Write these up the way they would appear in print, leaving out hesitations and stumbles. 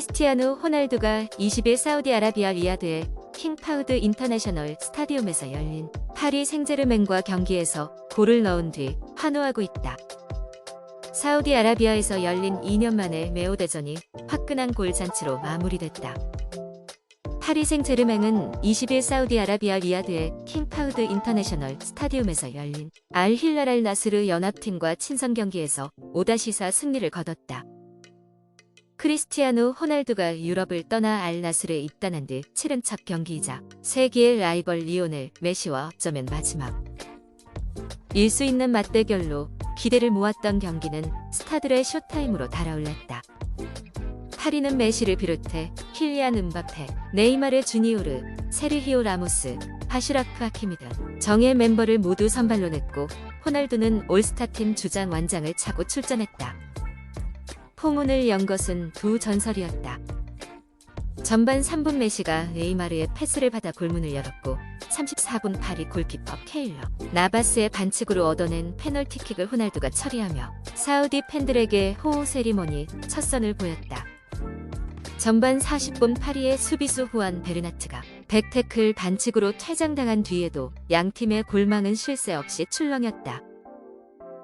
크리스티아누 호날두가 20일 사우디아라비아 리야드의 킹 파우드 인터내셔널 스타디움에서 열린 파리 생제르맹과 경기에서 골을 넣은 뒤 환호하고 있다. 사우디아라비아에서 열린 2년 만에 메오대전이 화끈한 골잔치로 마무리됐다. 파리 생제르맹은 20일 사우디아라비아 리야드의 킹 파우드 인터내셔널 스타디움에서 열린 알 힐랄 알 나스르 연합팀과 친선 경기에서 5-4 승리를 거뒀다. 크리스티아누 호날두가 유럽을 떠나 알 나스르에 입단한 뒤 치른 첫 경기이자 세계의 라이벌 리오넬 메시와 어쩌면 마지막 일 수 있는 맞대결로 기대를 모았던 경기는 스타들의 쇼타임으로 달아올랐다. 파리는 메시를 비롯해 킬리안 음바페, 네이마르 주니오르, 세르히오 라모스, 하슈라프 하키미 등 정예 멤버를 모두 선발로 냈고 호날두는 올스타팀 주장 완장을 차고 출전했다. 포문을 연 것은 두 전설이었다. 전반 3분 메시가 네이마르의 패스를 받아 골문을 열었고 34분 파리 골키퍼 케일러 나바스의 반칙으로 얻어낸 페널티킥을 호날두가 처리하며 사우디 팬들에게 호호 세리머니 첫 선을 보였다. 전반 40분 파리의 수비수 후안 베르나트가 백태클 반칙으로 퇴장당한 뒤에도 양팀의 골망은 쉴 새 없이 출렁였다.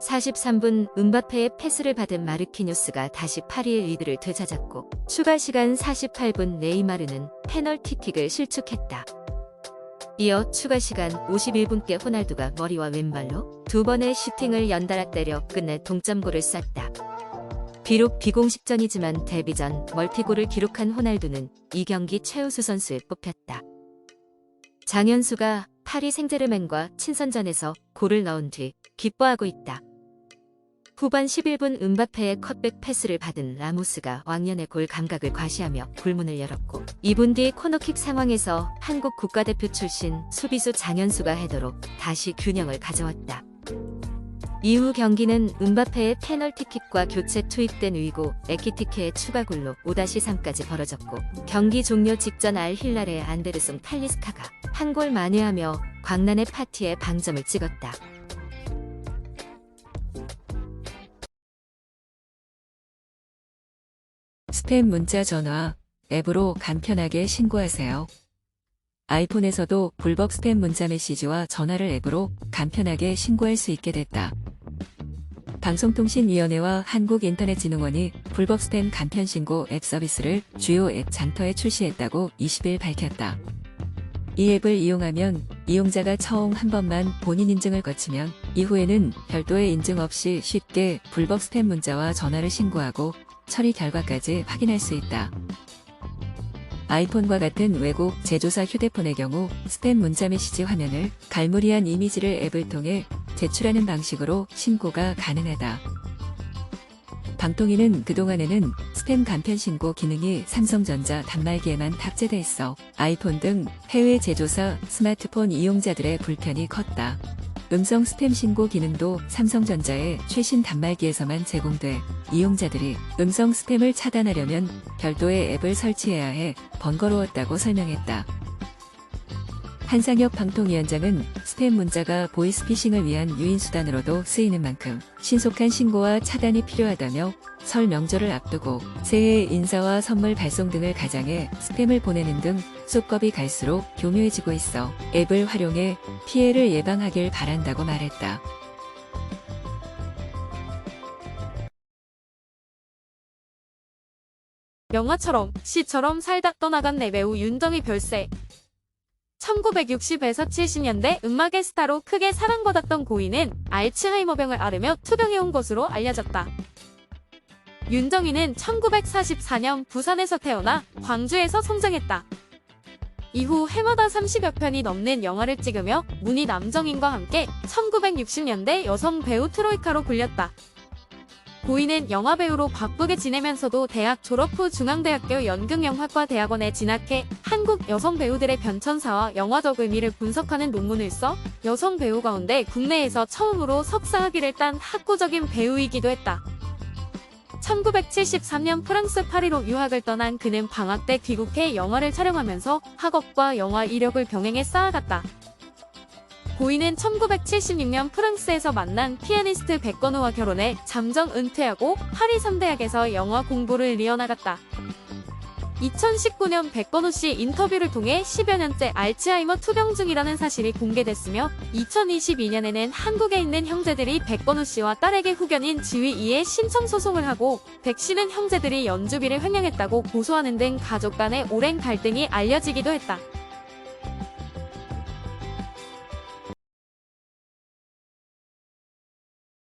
43분 음바페의 패스를 받은 마르키뉴스가 다시 파리의 리드를 되찾았고 추가 시간 48분 네이마르는 페널티킥을 실축했다. 이어 추가 시간 51분께 호날두가 머리와 왼발로 두 번의 슈팅을 연달아 때려 끝내 동점골을 쐈다. 비록 비공식전이지만 데뷔전 멀티골을 기록한 호날두는 이 경기 최우수 선수에 뽑혔다. 장현수가 파리 생제르맹과 친선전에서 골을 넣은 뒤 기뻐하고 있다. 후반 11분 음바페의 컷백 패스를 받은 라모스가 왕년의 골 감각을 과시하며 골문을 열었고 2분 뒤 코너킥 상황에서 한국 국가대표 출신 수비수 장현수가 헤더로 다시 균형을 가져왔다. 이후 경기는 음바페의 페널티킥과 교체 투입된 위고 에키티케의 추가골로 5-3까지 벌어졌고 경기 종료 직전 알 힐랄의 안데르송 탈리스카가 한 골 만회하며 광란의 파티에 방점을 찍었다. 스팸 문자 전화, 앱으로 간편하게 신고하세요. 아이폰에서도 불법 스팸 문자 메시지와 전화를 앱으로 간편하게 신고할 수 있게 됐다. 방송통신위원회와 한국인터넷진흥원이 불법 스팸 간편 신고 앱 서비스를 주요 앱 장터에 출시했다고 20일 밝혔다. 이 앱을 이용하면 이용자가 처음 한 번만 본인 인증을 거치면 이후에는 별도의 인증 없이 쉽게 불법 스팸 문자와 전화를 신고하고 처리 결과까지 확인할 수 있다. 아이폰과 같은 외국 제조사 휴대폰의 경우 스팸 문자 메시지 화면을 갈무리한 이미지를 앱을 통해 제출하는 방식으로 신고가 가능하다. 방통위는 그동안에는 스팸 간편 신고 기능이 삼성전자 단말기에만 탑재돼 있어 아이폰 등 해외 제조사 스마트폰 이용자들의 불편이 컸다. 음성 스팸 신고 기능도 삼성전자의 최신 단말기에서만 제공돼 이용자들이 음성 스팸을 차단하려면 별도의 앱을 설치해야 해 번거로웠다고 설명했다. 한상혁 방통위원장은 스팸 문자가 보이스피싱을 위한 유인수단으로도 쓰이는 만큼 신속한 신고와 차단이 필요하다며 설 명절을 앞두고 새해 인사와 선물 발송 등을 가장해 스팸을 보내는 등 수법이 갈수록 교묘해지고 있어 앱을 활용해 피해를 예방하길 바란다고 말했다. 영화처럼 시처럼 살다 떠나간 내 배우 윤정이 별세. 1960에서 70년대 음악의 스타로 크게 사랑받았던 고인은 알츠하이머병을 앓으며 투병해온 것으로 알려졌다. 윤정이는 1944년 부산에서 태어나 광주에서 성장했다. 이후 해마다 30여 편이 넘는 영화를 찍으며 문희 남정인과 함께 1960년대 여성 배우 트로이카로 불렸다. 고인은 영화배우로 바쁘게 지내면서도 대학 졸업 후 중앙대학교 연극영화과 대학원에 진학해 한국 여성 배우들의 변천사와 영화적 의미를 분석하는 논문을 써 여성 배우 가운데 국내에서 처음으로 석사학위를 딴 학구적인 배우이기도 했다. 1973년 프랑스 파리로 유학을 떠난 그는 방학 때 귀국해 영화를 촬영하면서 학업과 영화 이력을 병행해 쌓아갔다. 고인은 1976년 프랑스에서 만난 피아니스트 백건우와 결혼해 잠정 은퇴하고 파리 3대학에서 영화 공부를 이어나갔다. 2019년 백건우 씨 인터뷰를 통해 10여 년째 알츠하이머 투병 중이라는 사실이 공개됐으며 2022년에는 한국에 있는 형제들이 백건우 씨와 딸에게 후견인 지위 2의 신청 소송을 하고 백 씨는 형제들이 연주비를 횡령했다고 고소하는 등 가족 간의 오랜 갈등이 알려지기도 했다.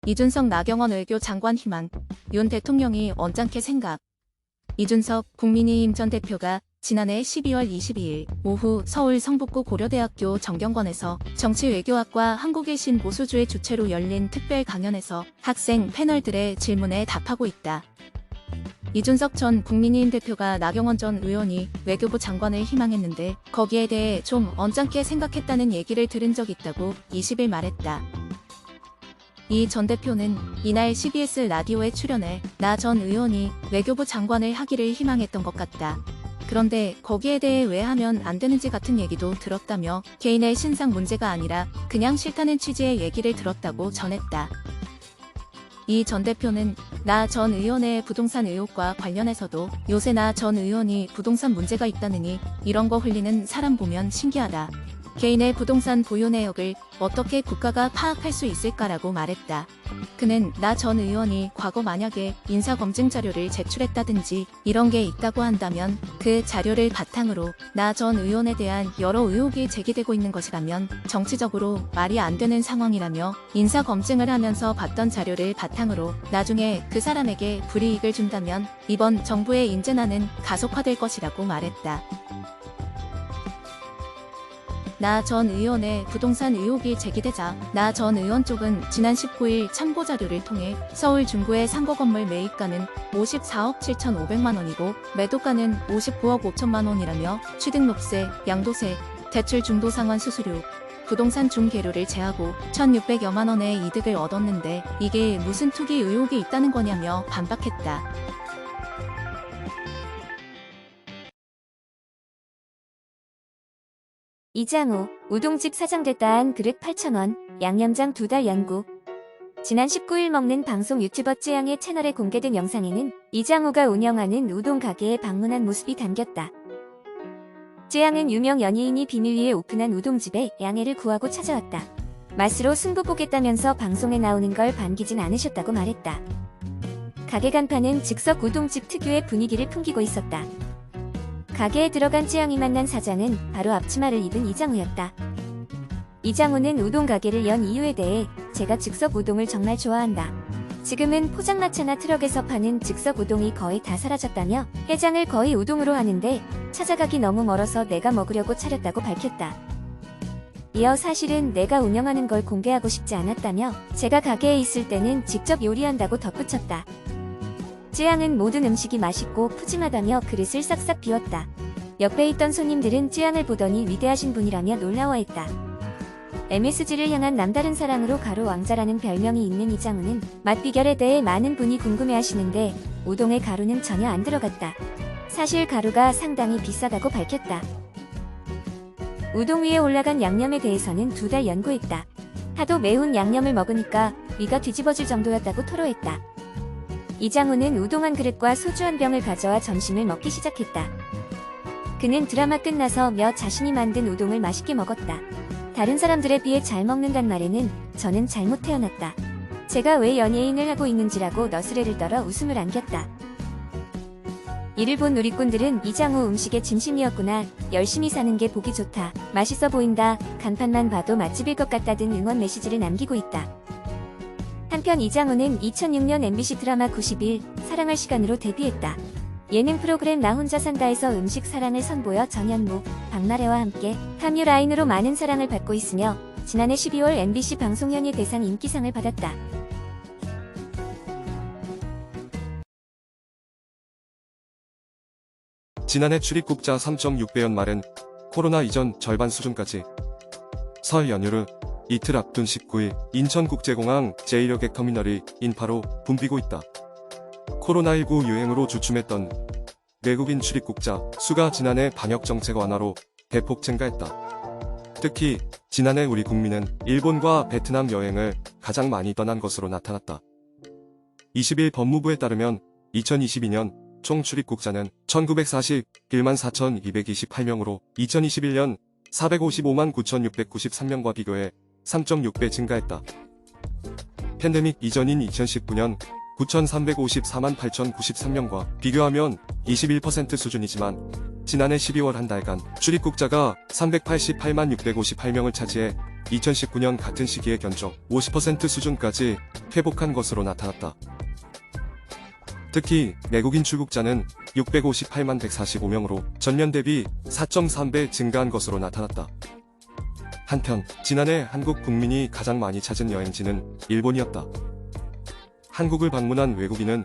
이준석 나경원 외교 장관 희망, 윤 대통령이 언짢게 생각. 이준석 국민의힘 전 대표가 지난해 12월 22일 오후 서울 성북구 고려대학교 정경관에서 정치외교학과 한국외신 보수주의 주최로 열린 특별 강연에서 학생 패널들의 질문에 답하고 있다. 이준석 전 국민의힘 대표가 나경원 전 의원이 외교부 장관을 희망했는데 거기에 대해 좀 언짢게 생각했다는 얘기를 들은 적 있다고 20일 말했다. 이 전 대표는 이날 CBS 라디오에 출연해 나 전 의원이 외교부 장관을 하기를 희망했던 것 같다. 그런데 거기에 대해 왜 하면 안 되는지 같은 얘기도 들었다며 개인의 신상 문제가 아니라 그냥 싫다는 취지의 얘기를 들었다고 전했다. 이 전 대표는 나 전 의원의 부동산 의혹과 관련해서도 요새 나 전 의원이 부동산 문제가 있다느니 이런 거 흘리는 사람 보면 신기하다. 개인의 부동산 보유 내역을 어떻게 국가가 파악할 수 있을까라고 말했다. 그는 나 전 의원이 과거 만약에 인사검증 자료를 제출했다든지 이런 게 있다고 한다면 그 자료를 바탕으로 나 전 의원에 대한 여러 의혹이 제기되고 있는 것이라면 정치적으로 말이 안 되는 상황이라며 인사검증을 하면서 봤던 자료를 바탕으로 나중에 그 사람에게 불이익을 준다면 이번 정부의 인재난은 가속화될 것이라고 말했다. 나 전 의원의 부동산 의혹이 제기되자 나 전 의원 쪽은 지난 19일 참고 자료를 통해 서울 중구의 상가 건물 매입가는 54억 7,500만 원이고 매도가는 59억 5천만 원이라며 취등록세, 양도세, 대출 중도상환 수수료, 부동산 중개료를 제하고 1,600여만 원의 이득을 얻었는데 이게 무슨 투기 의혹이 있다는 거냐며 반박했다. 이장우, 우동집 사장 됐다 한 그릇 8,000원, 양념장 2달 연구. 지난 19일 먹는 방송 유튜버 쯔양의 채널에 공개된 영상에는 이장우가 운영하는 우동 가게에 방문한 모습이 담겼다. 쯔양은 유명 연예인이 비밀 리에 오픈한 우동집에 양해를 구하고 찾아왔다. 맛으로 승부 보겠다면서 방송에 나오는 걸 반기진 않으셨다고 말했다. 가게 간판은 즉석 우동집 특유의 분위기를 풍기고 있었다. 가게에 들어간 쯔양이 만난 사장은 바로 앞치마를 입은 이장우였다. 이장우는 우동 가게를 연 이유에 대해 제가 즉석 우동을 정말 좋아한다. 지금은 포장마차나 트럭에서 파는 즉석 우동이 거의 다 사라졌다며 해장을 거의 우동으로 하는데 찾아가기 너무 멀어서 내가 먹으려고 차렸다고 밝혔다. 이어 사실은 내가 운영하는 걸 공개하고 싶지 않았다며 제가 가게에 있을 때는 직접 요리한다고 덧붙였다. 쯔양은 모든 음식이 맛있고 푸짐하다며 그릇을 싹싹 비웠다. 옆에 있던 손님들은 쯔양을 보더니 위대하신 분이라며 놀라워했다. MSG를 향한 남다른 사랑으로 가루 왕자라는 별명이 있는 이장우는 맛 비결에 대해 많은 분이 궁금해하시는데 우동에 가루는 전혀 안 들어갔다. 사실 가루가 상당히 비싸다고 밝혔다. 우동 위에 올라간 양념에 대해서는 2달 연구했다. 하도 매운 양념을 먹으니까 위가 뒤집어질 정도였다고 토로했다. 이장우는 우동 한 그릇과 소주 한 병을 가져와 점심을 먹기 시작했다. 그는 드라마 끝나서 자신이 만든 우동을 맛있게 먹었다. 다른 사람들에 비해 잘 먹는단 말에는 저는 잘못 태어났다. 제가 왜 연예인을 하고 있는지라고 너스레를 떨어 웃음을 안겼다. 이를 본 누리꾼들은 이장우 음식에 진심이었구나, 열심히 사는 게 보기 좋다, 맛있어 보인다, 간판만 봐도 맛집일 것 같다 등 응원 메시지를 남기고 있다. 한편 이장우는 2006년 MBC 드라마 91 사랑할 시간으로 데뷔했다. 예능 프로그램 나 혼자 산다에서 음식 사랑을 선보여 전현무, 박나래와 함께 함유 라인으로 많은 사랑을 받고 있으며 지난해 12월 MBC 방송연예 대상 인기상을 받았다. 지난해 출입국자 3.6배연 말은 코로나 이전 절반 수준까지. 설 연휴를 이틀 앞둔 19일 인천국제공항 제1여객 터미널이 인파로 붐비고 있다. 코로나19 유행으로 주춤했던 외국인 출입국자 수가 지난해 방역정책 완화로 대폭 증가했다. 특히 지난해 우리 국민은 일본과 베트남 여행을 가장 많이 떠난 것으로 나타났다. 20일 법무부에 따르면 2022년 총 출입국자는 1941만 4,228명으로 2021년 455만 9,693명과 비교해 3.6배 증가했다. 팬데믹 이전인 2019년 9,354만 8,093명과 비교하면 21% 수준이지만 지난해 12월 한 달간 출입국자가 388만 658명을 차지해 2019년 같은 시기의 견적 50% 수준까지 회복한 것으로 나타났다. 특히 외국인 출국자는 658만 145명으로 전년 대비 4.3배 증가한 것으로 나타났다. 한편 지난해 한국 국민이 가장 많이 찾은 여행지는 일본이었다. 한국을 방문한 외국인은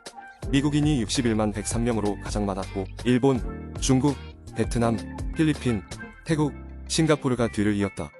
미국인이 61만 103명으로 가장 많았고 일본, 중국, 베트남, 필리핀, 태국, 싱가포르가 뒤를 이었다.